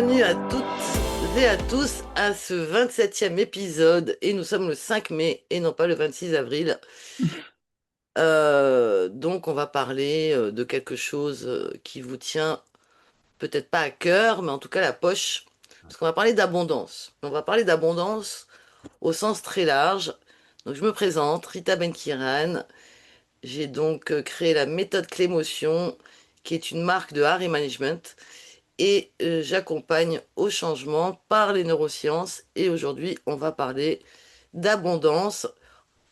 Bienvenue à toutes et à tous à ce 27e épisode et nous sommes le 5 mai et non pas le 26 avril. Donc on va parler de quelque chose qui vous tient peut-être pas à cœur, mais en tout cas à la poche, parce qu'on va parler d'abondance. On va parler d'abondance au sens très large. Donc je me présente, Rita Benkiran. J'ai donc créé la méthode Clémotion, qui est une marque de art et management et j'accompagne au changement par les neurosciences. Et aujourd'hui, on va parler d'abondance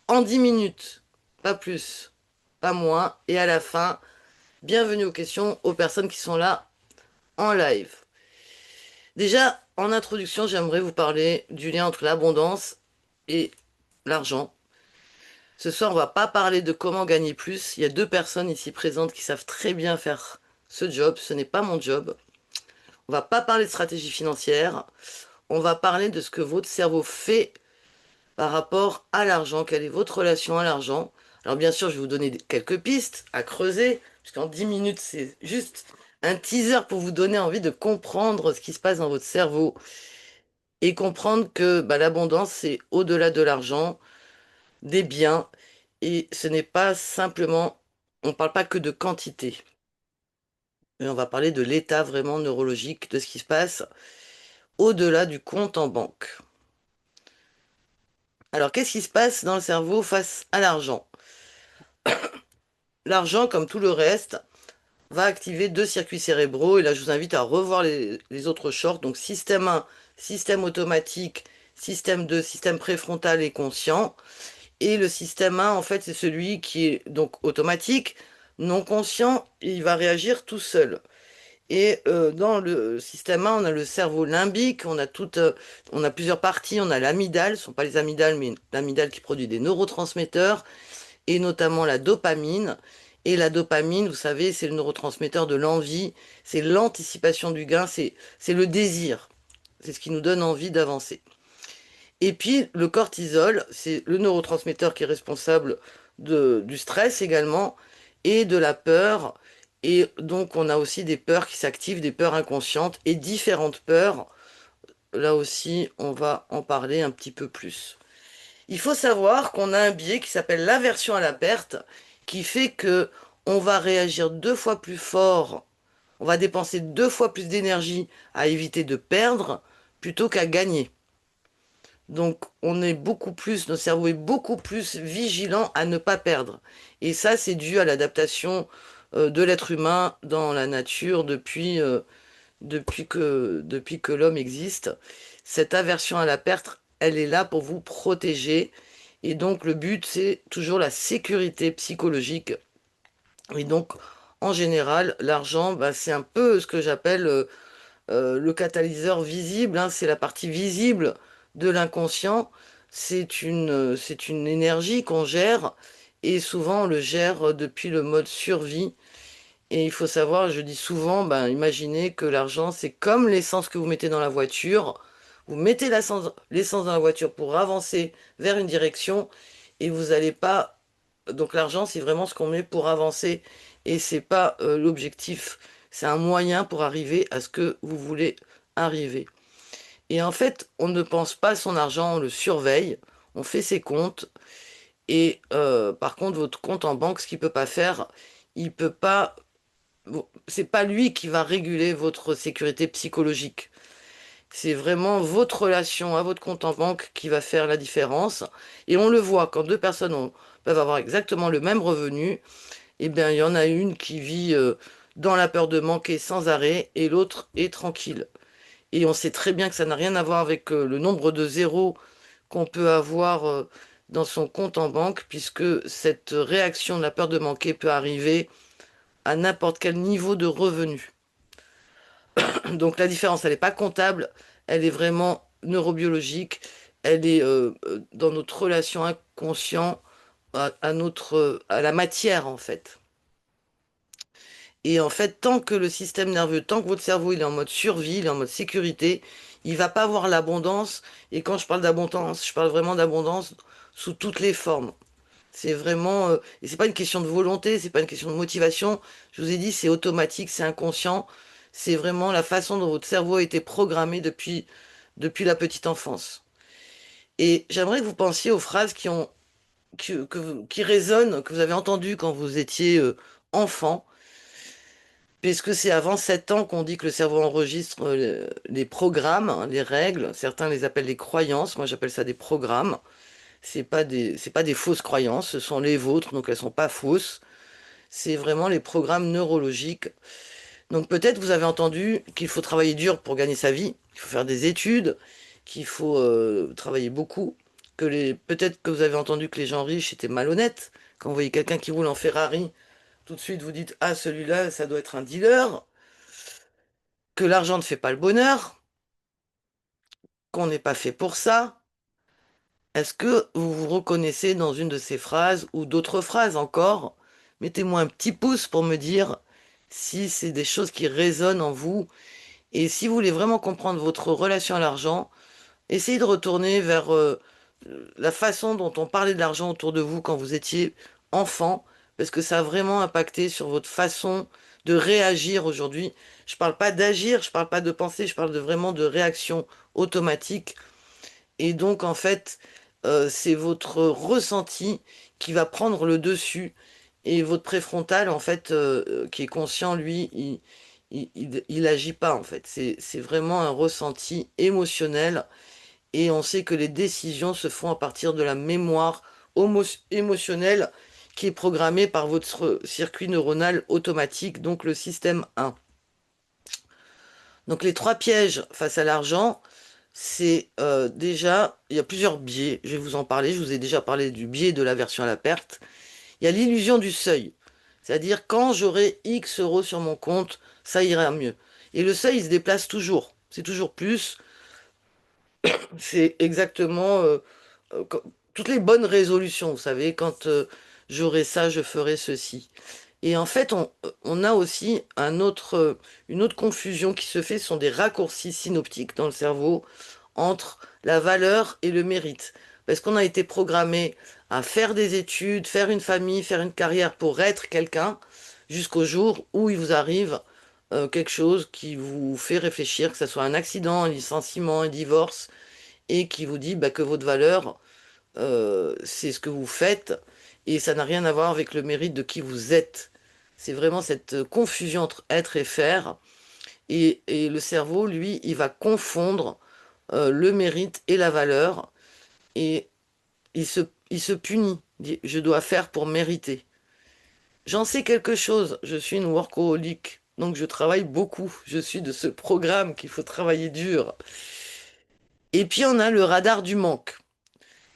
en 10 minutes, pas plus, pas moins. Et à la fin, bienvenue aux questions aux personnes qui sont là en live. Déjà, en introduction, j'aimerais vous parler du lien entre l'abondance et l'argent. Ce soir, on va pas parler de comment gagner plus. Il y a deux personnes ici présentes qui savent très bien faire ce job. Ce n'est pas mon job. On va pas parler de stratégie financière. On va parler de ce que votre cerveau fait par rapport à l'argent. Quelle est votre relation à l'argent? Alors bien sûr, je vais vous donner quelques pistes à creuser, puisqu'en 10 minutes, c'est juste un teaser pour vous donner envie de comprendre ce qui se passe dans votre cerveau et comprendre que l'abondance, c'est au-delà de l'argent, des biens, et ce n'est pas simplement, on ne parle pas que de quantité, mais on va parler de l'état vraiment neurologique de ce qui se passe au-delà du compte en banque. Alors, qu'est-ce qui se passe dans le cerveau face à l'argent? L'argent, comme tout le reste, va activer deux circuits cérébraux. Et là, je vous invite à revoir les autres shorts. Donc, système 1, système automatique, système 2, système préfrontal et conscient. Et le système 1, en fait, c'est celui qui est donc automatique, non conscient, et il va réagir tout seul. Et dans le système 1, on a le cerveau limbique, on a plusieurs parties, on a l'amygdale, ce ne sont pas les amygdales, mais l'amygdale qui produit des neurotransmetteurs, et notamment la dopamine. Et la dopamine, vous savez, c'est le neurotransmetteur de l'envie, c'est l'anticipation du gain, c'est le désir. C'est ce qui nous donne envie d'avancer. Et puis le cortisol, c'est le neurotransmetteur qui est responsable du stress également et de la peur. Et donc on a aussi des peurs qui s'activent, des peurs inconscientes et différentes peurs. Là aussi, on va en parler un petit peu plus. Il faut savoir qu'on a un biais qui s'appelle l'aversion à la perte, qui fait que on va réagir deux fois plus fort, on va dépenser deux fois plus d'énergie à éviter de perdre plutôt qu'à gagner. Donc on est beaucoup plus, notre cerveau est beaucoup plus vigilant à ne pas perdre. Et ça, c'est dû à l'adaptation de l'être humain dans la nature depuis que l'homme existe. Cette aversion à la perte, elle est là pour vous protéger. Et donc, le but, c'est toujours la sécurité psychologique. Et donc, en général, l'argent, c'est un peu ce que j'appelle le catalyseur visible, hein. C'est la partie visible de l'inconscient. C'est une énergie qu'on gère. Et souvent, on le gère depuis le mode survie. Et il faut savoir, je dis souvent, imaginez que l'argent, c'est comme l'essence que vous mettez dans la voiture. Vous mettez l'essence dans la voiture pour avancer vers une direction et vous n'allez pas. Donc l'argent, c'est vraiment ce qu'on met pour avancer et c'est pas l'objectif. C'est un moyen pour arriver à ce que vous voulez arriver. Et en fait, on ne pense pas à son argent, on le surveille, on fait ses comptes et par contre, votre compte en banque, ce qu'il peut pas faire, il peut pas c'est pas lui qui va réguler votre sécurité psychologique. C'est vraiment votre relation à votre compte en banque qui va faire la différence. Et on le voit, quand deux personnes peuvent avoir exactement le même revenu, eh bien, il y en a une qui vit dans la peur de manquer sans arrêt et l'autre est tranquille. Et on sait très bien que ça n'a rien à voir avec le nombre de zéros qu'on peut avoir dans son compte en banque, puisque cette réaction de la peur de manquer peut arriver à n'importe quel niveau de revenu. Donc la différence, elle n'est pas comptable, elle est vraiment neurobiologique, elle est dans notre relation inconsciente à la matière en fait. Et en fait, tant que le système nerveux, tant que votre cerveau il est en mode survie, il est en mode sécurité, il va pas avoir l'abondance. Et quand je parle d'abondance, je parle vraiment d'abondance sous toutes les formes. C'est vraiment, et c'est pas une question de volonté, c'est pas une question de motivation. Je vous ai dit, c'est automatique, c'est inconscient. C'est vraiment la façon dont votre cerveau a été programmé depuis la petite enfance. Et j'aimerais que vous pensiez aux phrases qui résonnent, que vous avez entendues quand vous étiez enfant, puisque c'est avant 7 ans qu'on dit que le cerveau enregistre les programmes, hein, les règles. Certains les appellent des croyances, moi j'appelle ça des programmes. C'est pas des fausses croyances, ce sont les vôtres, donc elles sont pas fausses. C'est vraiment les programmes neurologiques. Donc peut-être vous avez entendu qu'il faut travailler dur pour gagner sa vie, qu'il faut faire des études, qu'il faut travailler beaucoup, peut-être que vous avez entendu que les gens riches étaient malhonnêtes. Quand vous voyez quelqu'un qui roule en Ferrari, tout de suite vous dites, ah, celui-là, ça doit être un dealer, que l'argent ne fait pas le bonheur, qu'on n'est pas fait pour ça. Est-ce que vous vous reconnaissez dans une de ces phrases ou d'autres phrases encore? Mettez-moi un petit pouce pour me dire si c'est des choses qui résonnent en vous. Et si vous voulez vraiment comprendre votre relation à l'argent, essayez de retourner vers la façon dont on parlait de l'argent autour de vous quand vous étiez enfant, parce que ça a vraiment impacté sur votre façon de réagir aujourd'hui. Je parle pas d'agir, je parle pas de penser, je parle vraiment de réaction automatique. Et donc, en fait, c'est votre ressenti qui va prendre le dessus. Et votre préfrontal, en fait, qui est conscient, lui, il agit pas, en fait. C'est vraiment un ressenti émotionnel. Et on sait que les décisions se font à partir de la mémoire émotionnelle qui est programmée par votre circuit neuronal automatique, donc le système 1. Donc les trois pièges face à l'argent, c'est déjà, il y a plusieurs biais, je vais vous en parler, je vous ai déjà parlé du biais de l'aversion à la perte. Il y a l'illusion du seuil, c'est-à-dire quand j'aurai X euros sur mon compte, ça ira mieux. Et le seuil, il se déplace toujours, c'est toujours plus, c'est exactement toutes les bonnes résolutions, vous savez, quand j'aurai ça, je ferai ceci. Et en fait, on a aussi une autre confusion qui se fait, ce sont des raccourcis synoptiques dans le cerveau entre la valeur et le mérite. Parce qu'on a été programmé à faire des études, faire une famille, faire une carrière pour être quelqu'un, jusqu'au jour où il vous arrive quelque chose qui vous fait réfléchir, que ce soit un accident, un licenciement, un divorce, et qui vous dit bah, que votre valeur, c'est ce que vous faites, et ça n'a rien à voir avec le mérite de qui vous êtes. C'est vraiment cette confusion entre être et faire. Et le cerveau, lui, il va confondre le mérite et la valeur. Et il se punit. Il dit, je dois faire pour mériter. J'en sais quelque chose. Je suis une workaholic. Donc je travaille beaucoup. Je suis de ce programme qu'il faut travailler dur. Et puis on a le radar du manque.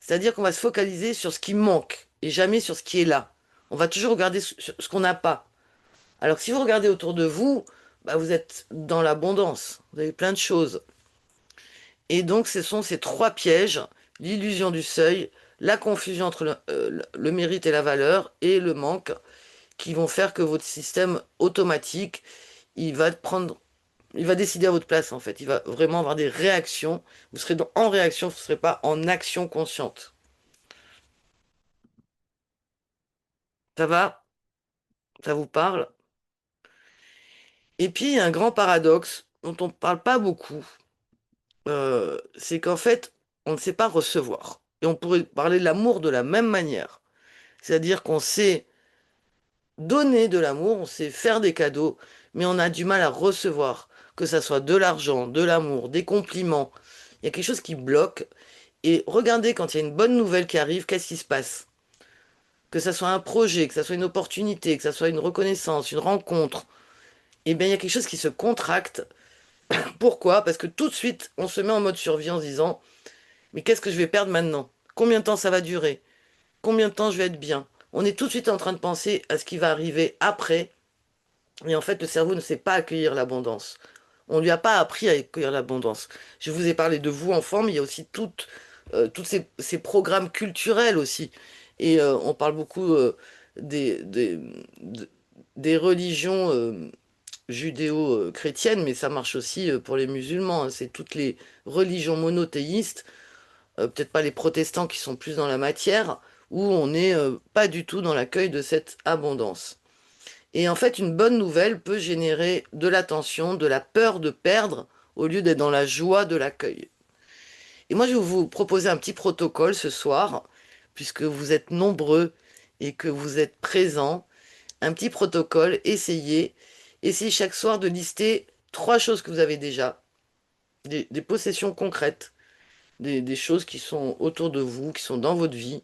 C'est-à-dire qu'on va se focaliser sur ce qui manque et jamais sur ce qui est là. On va toujours regarder ce qu'on n'a pas. Alors que si vous regardez autour de vous, bah, vous êtes dans l'abondance. Vous avez plein de choses. Et donc, ce sont ces trois pièges, l'illusion du seuil, la confusion entre le mérite et la valeur et le manque, qui vont faire que votre système automatique, il va décider à votre place, en fait. Il va vraiment avoir des réactions. Vous serez en réaction, vous ne serez pas en action consciente. Ça va? Ça vous parle? Et puis, il y a un grand paradoxe dont on ne parle pas beaucoup, c'est qu'en fait, on ne sait pas recevoir. Et on pourrait parler de l'amour de la même manière. C'est-à-dire qu'on sait donner de l'amour, on sait faire des cadeaux, mais on a du mal à recevoir, que ça soit de l'argent, de l'amour, des compliments. Il y a quelque chose qui bloque. Et regardez, quand il y a une bonne nouvelle qui arrive, qu'est-ce qui se passe? Que ça soit un projet, que ça soit une opportunité, que ça soit une reconnaissance, une rencontre, eh bien, il y a quelque chose qui se contracte. Pourquoi? Parce que tout de suite, on se met en mode survie en se disant, mais qu'est-ce que je vais perdre maintenant? Combien de temps ça va durer? Combien de temps je vais être bien? On est tout de suite en train de penser à ce qui va arriver après. Et en fait, le cerveau ne sait pas accueillir l'abondance. On ne lui a pas appris à accueillir l'abondance. Je vous ai parlé de vous, enfant, mais il y a aussi tous ces programmes culturels aussi. Et on parle beaucoup des, des, de- des religions judéo-chrétiennes, mais ça marche aussi pour les musulmans, hein. C'est toutes les religions monothéistes, peut-être pas les protestants qui sont plus dans la matière, où on n'est pas du tout dans l'accueil de cette abondance. Et en fait, une bonne nouvelle peut générer de la tension, de la peur de perdre, au lieu d'être dans la joie de l'accueil. Et moi, je vais vous proposer un petit protocole ce soir, puisque vous êtes nombreux et que vous êtes présents. Un petit protocole, essayez chaque soir de lister 3 choses que vous avez déjà, des possessions concrètes, des choses qui sont autour de vous, qui sont dans votre vie.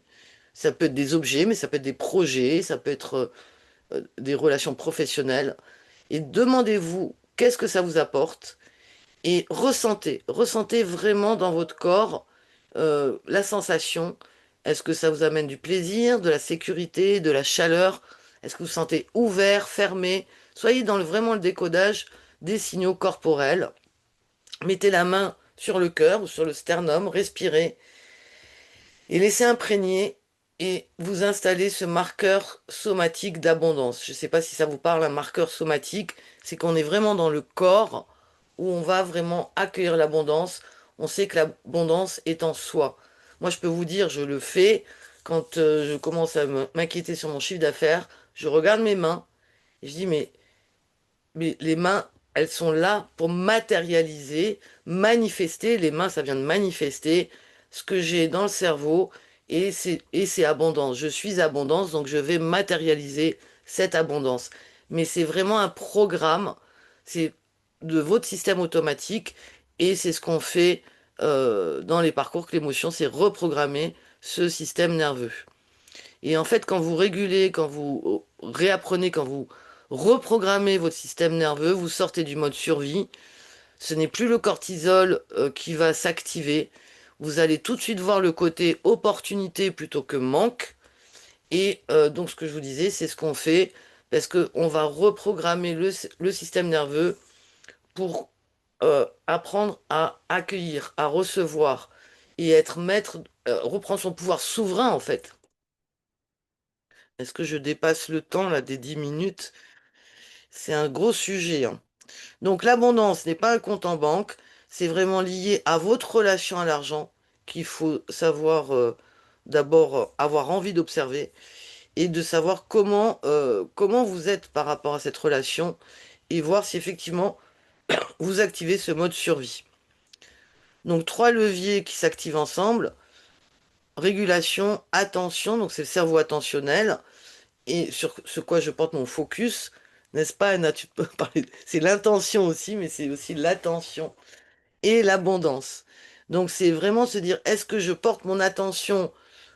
Ça peut être des objets, mais ça peut être des projets, ça peut être des relations professionnelles. Et demandez-vous qu'est-ce que ça vous apporte et ressentez vraiment dans votre corps la sensation. Est-ce que ça vous amène du plaisir, de la sécurité, de la chaleur? Est-ce que vous vous sentez ouvert, fermé? Soyez dans vraiment le décodage des signaux corporels. Mettez la main sur le cœur ou sur le sternum, respirez et laissez imprégner et vous installer ce marqueur somatique d'abondance. Je ne sais pas si ça vous parle, un marqueur somatique, c'est qu'on est vraiment dans le corps où on va vraiment accueillir l'abondance. On sait que l'abondance est en soi. Moi, je peux vous dire, je le fais quand je commence à m'inquiéter sur mon chiffre d'affaires. Je regarde mes mains et je dis, mais les mains, elles sont là pour matérialiser, manifester. Les mains, ça vient de manifester ce que j'ai dans le cerveau et c'est abondance. Je suis abondance, donc je vais matérialiser cette abondance. Mais c'est vraiment un programme, c'est de votre système automatique et c'est ce qu'on fait dans les parcours que l'émotion, c'est reprogrammer ce système nerveux. Et en fait, quand vous régulez, quand vous réapprenez, quand vous reprogrammez votre système nerveux, vous sortez du mode survie. Ce n'est plus le cortisol qui va s'activer. Vous allez tout de suite voir le côté opportunité plutôt que manque. Et donc, ce que je vous disais, c'est ce qu'on fait parce qu'on va reprogrammer le système nerveux pour apprendre à accueillir, à recevoir et être maître, reprendre son pouvoir souverain en fait. Est-ce que je dépasse le temps là des 10 minutes? C'est un gros sujet, hein. Donc l'abondance n'est pas un compte en banque, c'est vraiment lié à votre relation à l'argent qu'il faut savoir d'abord avoir envie d'observer et de savoir comment vous êtes par rapport à cette relation et voir si effectivement vous activez ce mode survie. Donc 3 leviers qui s'activent ensemble, régulation, attention, donc c'est le cerveau attentionnel. Et sur ce quoi je porte mon focus, n'est-ce pas, Anna, tu peux parler, c'est l'intention aussi, mais c'est aussi l'attention et l'abondance. Donc c'est vraiment se dire, est-ce que je porte mon attention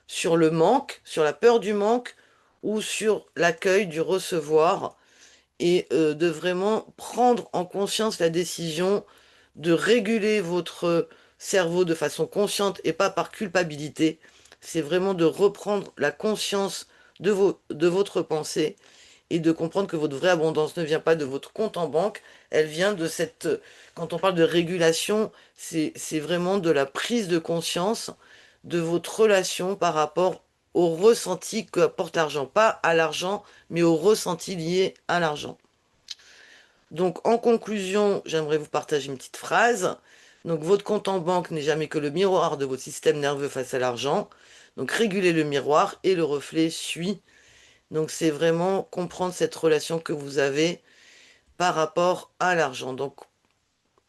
sur le manque, sur la peur du manque, ou sur l'accueil du recevoir, et de vraiment prendre en conscience la décision de réguler votre cerveau de façon consciente et pas par culpabilité. C'est vraiment de reprendre la conscience de votre pensée et de comprendre que votre vraie abondance ne vient pas de votre compte en banque, elle vient de cette... Quand on parle de régulation, c'est vraiment de la prise de conscience de votre relation par rapport au ressenti que apporte l'argent. Pas à l'argent, mais au ressenti lié à l'argent. Donc, en conclusion, j'aimerais vous partager une petite phrase. Donc, votre compte en banque n'est jamais que le miroir de votre système nerveux face à l'argent. Donc, régulez le miroir et le reflet suit. Donc, c'est vraiment comprendre cette relation que vous avez par rapport à l'argent. Donc,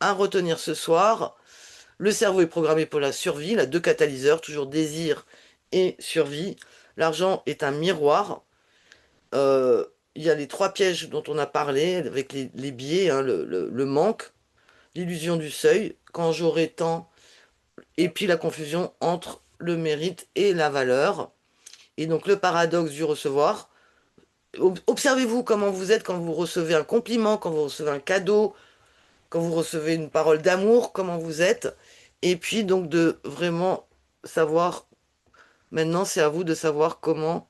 à retenir ce soir, le cerveau est programmé pour la survie. Il a 2 catalyseurs, toujours désir et survie. L'argent est un miroir. Euh, il y a les 3 pièges dont on a parlé, avec les biais, hein, le manque, l'illusion du seuil, quand j'aurai tant, et puis la confusion entre le mérite et la valeur. Et donc le paradoxe du recevoir. Observez-vous comment vous êtes quand vous recevez un compliment, quand vous recevez un cadeau, quand vous recevez une parole d'amour, comment vous êtes. Et puis donc de vraiment savoir, maintenant c'est à vous de savoir comment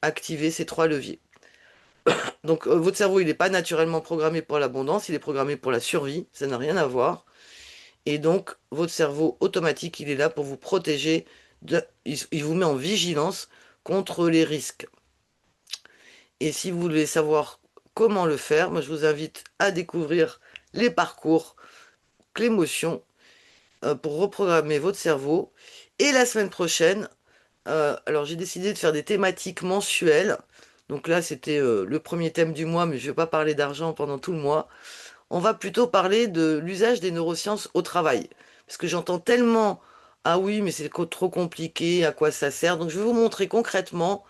activer ces 3 leviers. Donc votre cerveau, il n'est pas naturellement programmé pour l'abondance, il est programmé pour la survie, ça n'a rien à voir. Et donc votre cerveau automatique, il est là pour vous protéger, il vous met en vigilance contre les risques. Et si vous voulez savoir comment le faire, moi je vous invite à découvrir les parcours Clémotion pour reprogrammer votre cerveau. Et la semaine prochaine, alors j'ai décidé de faire des thématiques mensuelles. Donc là, c'était le premier thème du mois, mais je ne vais pas parler d'argent pendant tout le mois. On va plutôt parler de l'usage des neurosciences au travail. Parce que j'entends tellement, ah oui, mais c'est trop compliqué, à quoi ça sert. Donc je vais vous montrer concrètement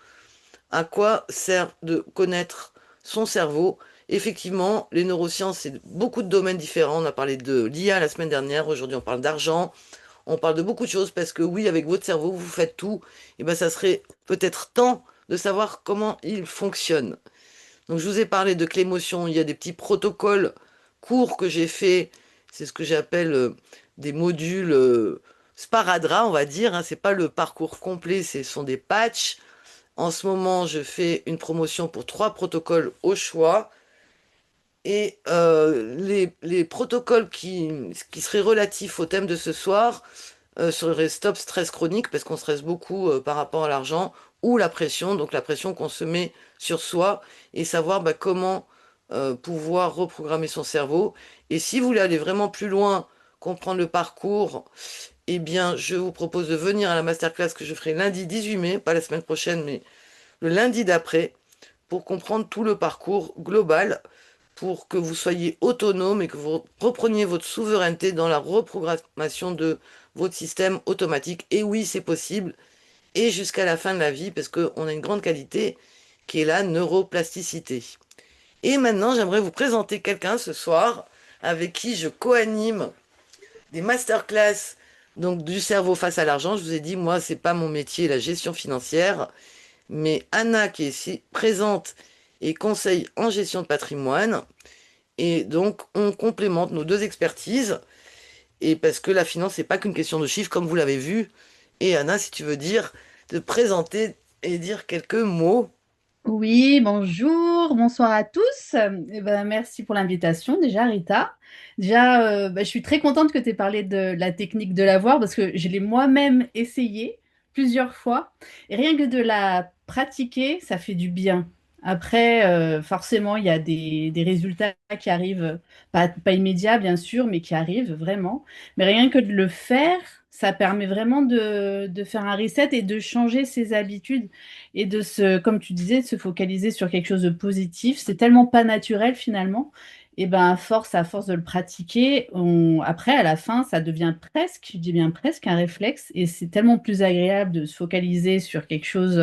à quoi sert de connaître son cerveau. Effectivement, les neurosciences, c'est beaucoup de domaines différents. On a parlé de l'IA la semaine dernière, aujourd'hui on parle d'argent, on parle de beaucoup de choses parce que oui, avec votre cerveau, vous faites tout. Et ben ça serait peut-être temps de savoir comment il fonctionne. Donc je vous ai parlé de Clémotion, il y a des petits protocoles courts que j'ai fait, c'est ce que j'appelle des modules sparadrap, on va dire, hein. C'est pas le parcours complet, ce sont des patchs. En ce moment, je fais une promotion pour 3 protocoles au choix. Et les protocoles qui seraient relatifs au thème de ce soir seraient stop stress chronique, parce qu'on stresse beaucoup par rapport à l'argent, ou la pression, donc la pression qu'on se met sur soi, et savoir bah, comment pouvoir reprogrammer son cerveau. Et si vous voulez aller vraiment plus loin, comprendre le parcours, eh bien, je vous propose de venir à la masterclass que je ferai lundi 18 mai, pas la semaine prochaine, mais le lundi d'après, pour comprendre tout le parcours global, pour que vous soyez autonome et que vous repreniez votre souveraineté dans la reprogrammation de votre système automatique. Et oui, c'est possible, et jusqu'à la fin de la vie, parce qu'on a une grande qualité qui est la neuroplasticité. Et maintenant, j'aimerais vous présenter quelqu'un ce soir avec qui je co-anime des masterclass donc du cerveau face à l'argent. Je vous ai dit, moi, c'est pas mon métier, la gestion financière. Mais Anna, qui est ici présente, et conseille en gestion de patrimoine. Et donc, on complémente nos deux expertises. Et parce que la finance, c'est pas qu'une question de chiffres, comme vous l'avez vu. Et Anna, si tu veux dire, te présenter et dire quelques mots. Oui, bonjour, bonsoir à tous. Merci pour l'invitation déjà, Rita. Déjà, je suis très contente que tu aies parlé de la technique de l'avoir parce que je l'ai moi-même essayé plusieurs fois. Et rien que de la pratiquer, ça fait du bien. Après, forcément, il y a des résultats qui arrivent, pas immédiats bien sûr, mais qui arrivent vraiment. Mais rien que de le faire, ça permet vraiment de faire un reset et de changer ses habitudes et comme tu disais, de se focaliser sur quelque chose de positif. C'est tellement pas naturel finalement. Et ben à force de le pratiquer, après à la fin, ça devient presque, je dis bien presque un réflexe. Et c'est tellement plus agréable de se focaliser sur quelque chose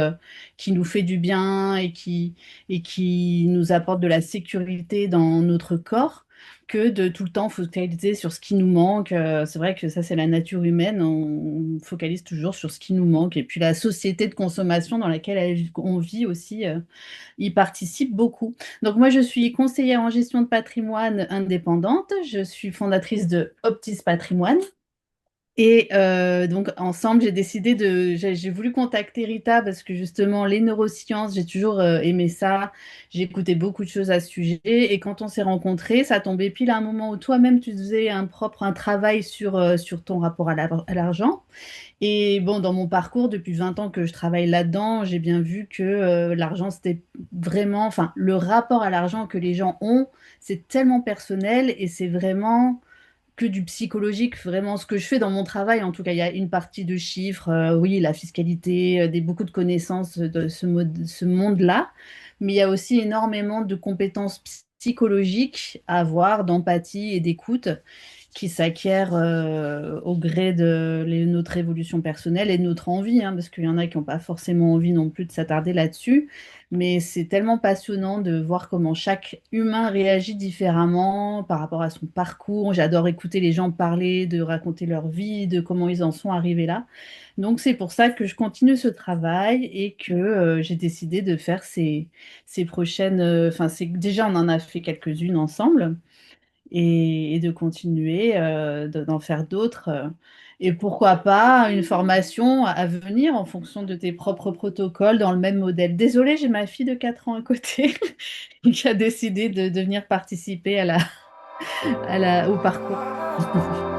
qui nous fait du bien et qui nous apporte de la sécurité dans notre corps que de tout le temps focaliser sur ce qui nous manque. C'est vrai que ça, c'est la nature humaine. On focalise toujours sur ce qui nous manque. Et puis la société de consommation dans laquelle on vit aussi y participe beaucoup. Donc moi, je suis conseillère en gestion de patrimoine indépendante. Je suis fondatrice de Optis Patrimoine. Et donc ensemble, j'ai voulu contacter Rita parce que justement les neurosciences, j'ai toujours aimé ça. J'ai écouté beaucoup de choses à ce sujet. Et quand on s'est rencontrés, ça tombait pile à un moment où toi-même tu faisais un travail sur ton rapport à l'argent. Et bon, dans mon parcours, depuis 20 ans que je travaille là-dedans, j'ai bien vu que l'argent, c'était vraiment, enfin, le rapport à l'argent que les gens ont, c'est tellement personnel et c'est vraiment que du psychologique, vraiment ce que je fais dans mon travail. En tout cas, il y a une partie de chiffres, oui, la fiscalité, beaucoup de connaissances de ce monde-là, mais il y a aussi énormément de compétences psychologiques à avoir, d'empathie et d'écoute qui s'acquiert au gré de notre évolution personnelle et de notre envie, hein, parce qu'il y en a qui n'ont pas forcément envie non plus de s'attarder là-dessus. Mais c'est tellement passionnant de voir comment chaque humain réagit différemment par rapport à son parcours. J'adore écouter les gens parler, de raconter leur vie, de comment ils en sont arrivés là. Donc c'est pour ça que je continue ce travail et que j'ai décidé de faire ces prochaines... Enfin, déjà, on en a fait quelques-unes ensemble et de continuer d'en faire d'autres. Et pourquoi pas une formation à venir en fonction de tes propres protocoles dans le même modèle. Désolée, j'ai ma fille de 4 ans à côté qui a décidé de venir participer au parcours.